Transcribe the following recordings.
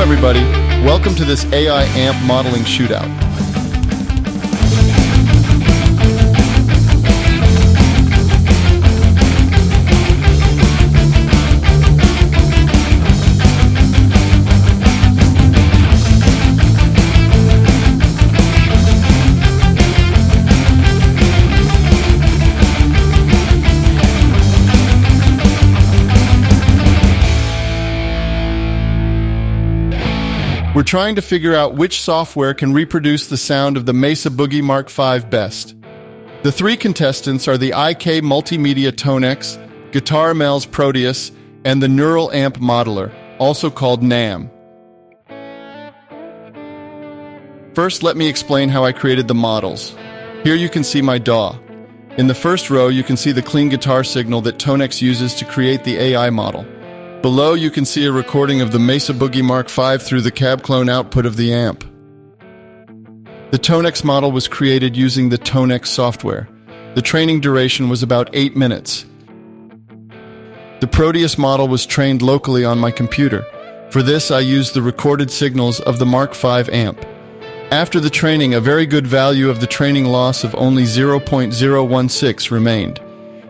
everybody, welcome to this AI amp modeling shootout. We're trying to figure out which software can reproduce the sound of the Mesa Boogie Mark V best. The three contestants are the IK Multimedia Tonex, GuitarML's Proteus, and the Neural Amp Modeler, also called NAM. First, let me explain how I created the models. Here you can see my DAW. In the first row, you can see the clean guitar signal that Tonex uses to create the AI model. Below, you can see a recording of the Mesa Boogie Mark V through the cab clone output of the amp. The Tonex model was created using the Tonex software. The training duration was about 8 minutes. The Proteus model was trained locally on my computer. For this, I used the recorded signals of the Mark V amp. After the training, a very good value of the training loss of only 0.016 remained.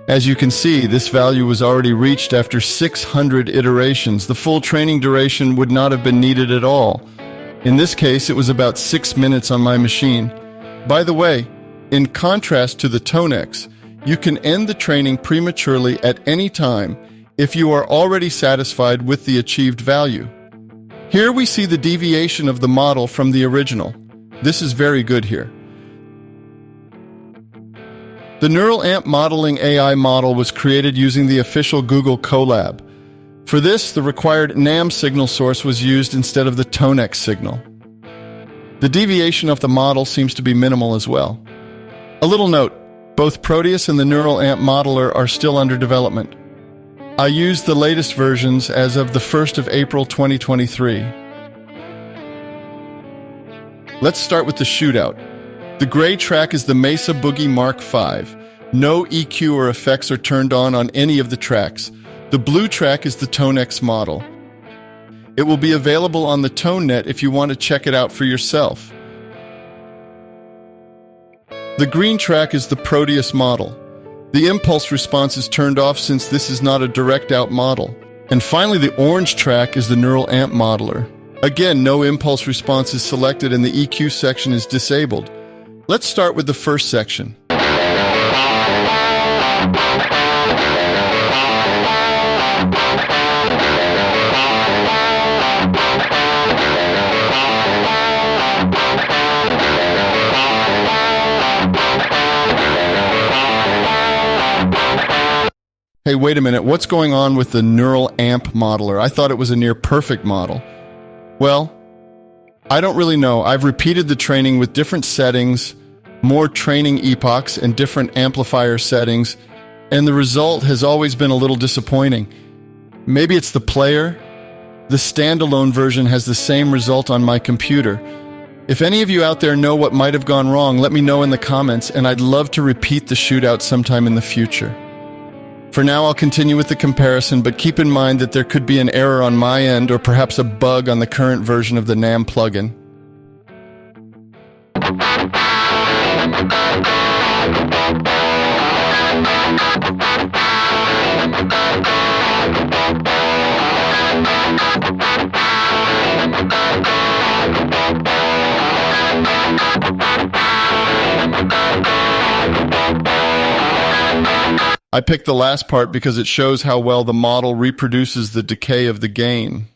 As you can see, this value was already reached after 600 iterations. The full training duration would not have been needed at all. In this case, it was about 6 minutes on my machine. By the way, in contrast to the Tonex, you can end the training prematurely at any time if you are already satisfied with the achieved value. Here we see the deviation of the model from the original. This is very good here. The Neural Amp Modeling AI model was created using the official Google Colab. For this, the required NAM signal source was used instead of the Tonex signal. The deviation of the model seems to be minimal as well. A little note, both Proteus and the Neural Amp Modeler are still under development. I used the latest versions as of the 1st of April 2023. Let's start with the shootout. The gray track is the Mesa Boogie Mark V. No EQ or effects are turned on any of the tracks. The blue track is the Tonex model. It will be available on the ToneNet if you want to check it out for yourself. The green track is the Proteus model. The impulse response is turned off since this is not a direct out model. And finally, the orange track is the Neural Amp Modeler. Again, no impulse response is selected and the EQ section is disabled. Let's start with the first section. Hey, wait a minute, what's going on with the Neural Amp Modeler? I thought it was a near perfect model. Well, I don't really know. I've repeated the training with different settings, more training epochs, and different amplifier settings, and the result has always been a little disappointing. Maybe it's the player. The standalone version has the same result on my computer. If any of you out there know what might have gone wrong, let me know in the comments, and I'd love to repeat the shootout sometime in the future. For now, I'll continue with the comparison, but keep in mind that there could be an error on my end or perhaps a bug on the current version of the NAM plugin. I picked the last part because it shows how well the model reproduces the decay of the gain.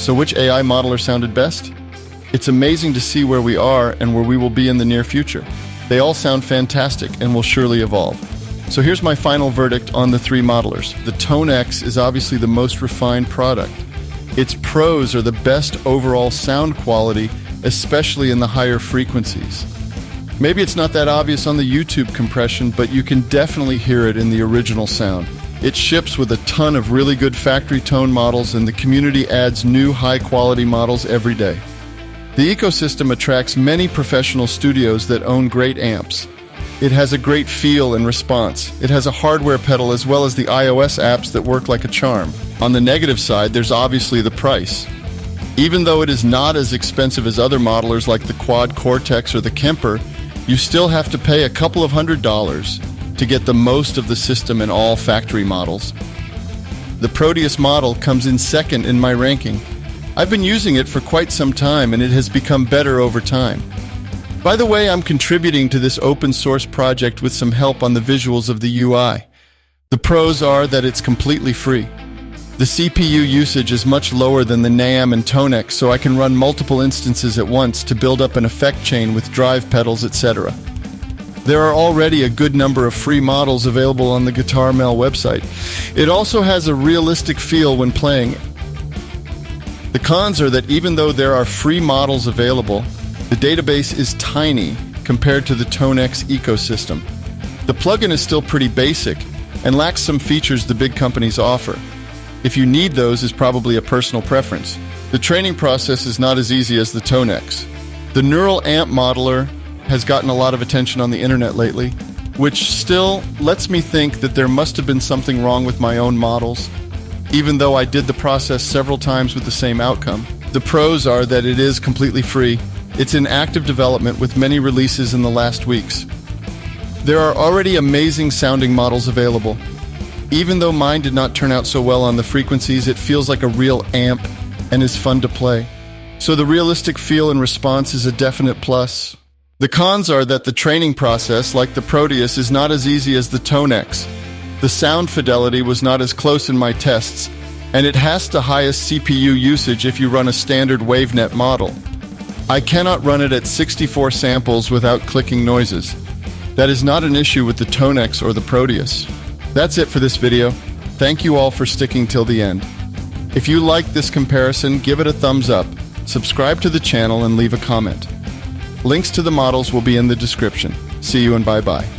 So which AI modeler sounded best? It's amazing to see where we are and where we will be in the near future. They all sound fantastic and will surely evolve. So here's my final verdict on the three modelers. The Tonex is obviously the most refined product. Its pros are the best overall sound quality especially in the higher frequencies. Maybe it's not that obvious on the YouTube compression, but you can definitely hear it in the original sound. It ships with a ton of really good factory tone models, and the community adds new high-quality models every day. The ecosystem attracts many professional studios that own great amps. It has a great feel and response. It has a hardware pedal as well as the iOS apps that work like a charm. On the negative side, there's obviously the price. Even though it is not as expensive as other modelers like the Quad Cortex or the Kemper, you still have to pay a couple of $100s to get the most of the system in all factory models. The Proteus model comes in second in my ranking. I've been using it for quite some time, and it has become better over time. By the way, I'm contributing to this open source project with some help on the visuals of the UI. The pros are that it's completely free. The CPU usage is much lower than the NAMM and Tonex, so I can run multiple instances at once to build up an effect chain with drive pedals, etc. There are already a good number of free models available on the GuitarML website. It also has a realistic feel when playing. The cons are that even though there are free models available, the database is tiny compared to the Tonex ecosystem. The plugin is still pretty basic and lacks some features the big companies offer. If you need those, is probably a personal preference. The training process is not as easy as the Tonex. The neural amp modeler has gotten a lot of attention on the internet lately, which still lets me think that there must have been something wrong with my own models, even though I did the process several times with the same outcome. The pros are that it is completely free. It's in active development with many releases in the last weeks. There are already amazing sounding models available. Even though mine did not turn out so well on the frequencies, it feels like a real amp and is fun to play. So the realistic feel and response is a definite plus. The cons are that the training process, like the Proteus, is not as easy as the Tonex. The sound fidelity was not as close in my tests, and it has the highest CPU usage if you run a standard WaveNet model. I cannot run it at 64 samples without clicking noises. That is not an issue with the Tonex or the Proteus. That's it for this video. Thank you all for sticking till the end. If you liked this comparison, give it a thumbs up, subscribe to the channel, and leave a comment. Links to the models will be in the description. See you and bye-bye.